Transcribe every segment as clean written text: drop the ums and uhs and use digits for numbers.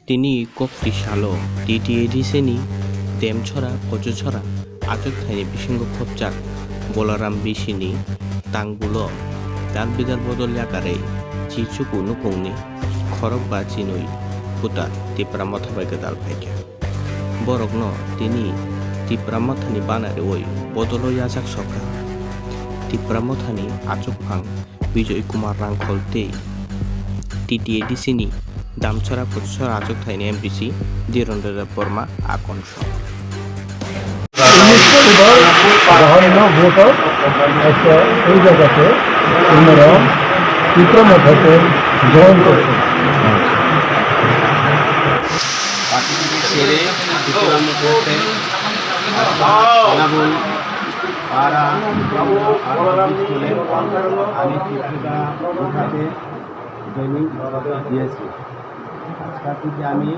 তিনি kokti shalo titi ediseni demchora kojochora ajok thaini bisingo khopjak bolaram bisini tangbulo dan bidar bodol yakare chichuku nupungni khorok ba chinui puta tipramotha bai gadal phaike borokno tini tipramothani banare oi bodolo yajak soka tipramothani ajok phang Bijoy Kumar Rangkholte titi edisini Damchhara Kochchhara আজক থাইনি MPC Dhirendra Barma আকর্ষ voter একটা এই জায়গাতে ওনারা চিত্রমথাতে join করছেন। পার্টিকে ছেড়ে চিত্রমথাতে নাবুল পাড়া স্কুলের আমি চিত্রিকা কোথাতে জয়েনিং দিয়েছি। আজকাল থেকে আমি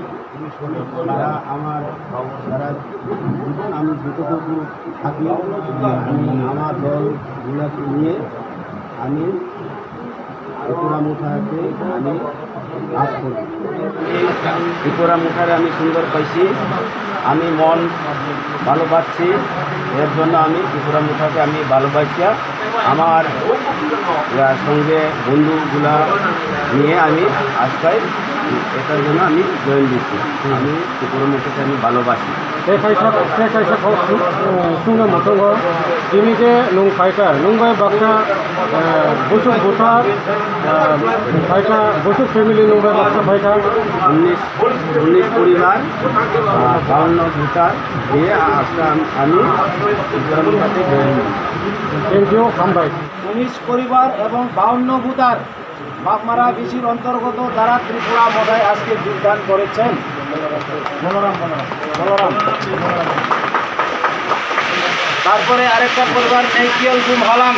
যারা আমার যারা আমি যতটুকু থাকি আমি আমার দলগুলোকে নিয়ে আমি ত্রিপুরা মুঠাতে আমি কাজ করি। ত্রিপুরা মুঠারে আমি সুন্দর পাইছি, আমি মন ভালো পাচ্ছি, এর জন্য আমি ত্রিপুরা মুঠাকে আমি ভালোবাসি। আমার সঙ্গে বন্ধুগুলা নিয়ে আমি আজকাল এটার জন্য আমি জয়েন দিচ্ছি। আমি ত্রিপুরা মুঠাকে আমি ভালোবাসি। সুন্দর মতো তিনি যে নুং ফাইটার নুংবাই বাক্সা বসুক ভোটার ফাইটার বসুক ফ্যামিলি নুংবাই বাক্সা ফাইটার 19 পরিবার 52 ভোটার দিয়ে আজকে আমি ত্রিপুরা মুঠাতে জয়েন দিচ্ছি। থ্যাংক ইউ খামবাই। 19 পরিবার এবং 52 ভোটার বাগমারা বিসির অন্তর্গত যারা ত্রিপুরা মধায় আজকে যোগদান করেছেন। বলরাম তারপরে আরেকটা পরিবার নেকিয়াল গুম হালাম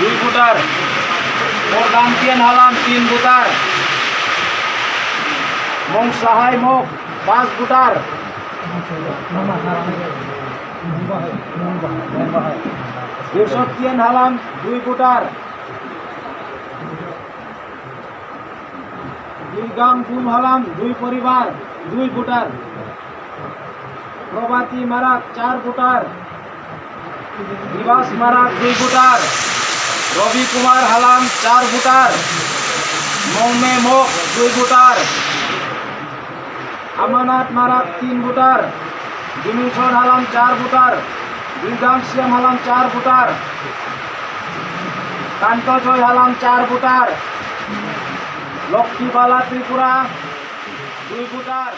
2 ভোটার, মোরগামতিয়ান হালাম 3 ভোটার, মং সাহাই মোক 5 ভোটার, বিরসতিয়ান হালাম 2 ভোটার, গিলগাম গুম হালাম 2 পরিবার 2 ভোটার, প্রভাতী মারাক 4 ভোটার, নিবাস মারাক 2 ভোটার, রবি কুমার হালাম 4 ভোটার, মৌমে মোক 2 ভোটার, আমানাত মারাক 3 ভোটার, দিনুসর হালাম 4 ভোটার, গিলগাম শ্যাম Halam 4 voter, কান্তজয় Halam 4 voter, লক্ষ্মীবালা Tripura 2 voter.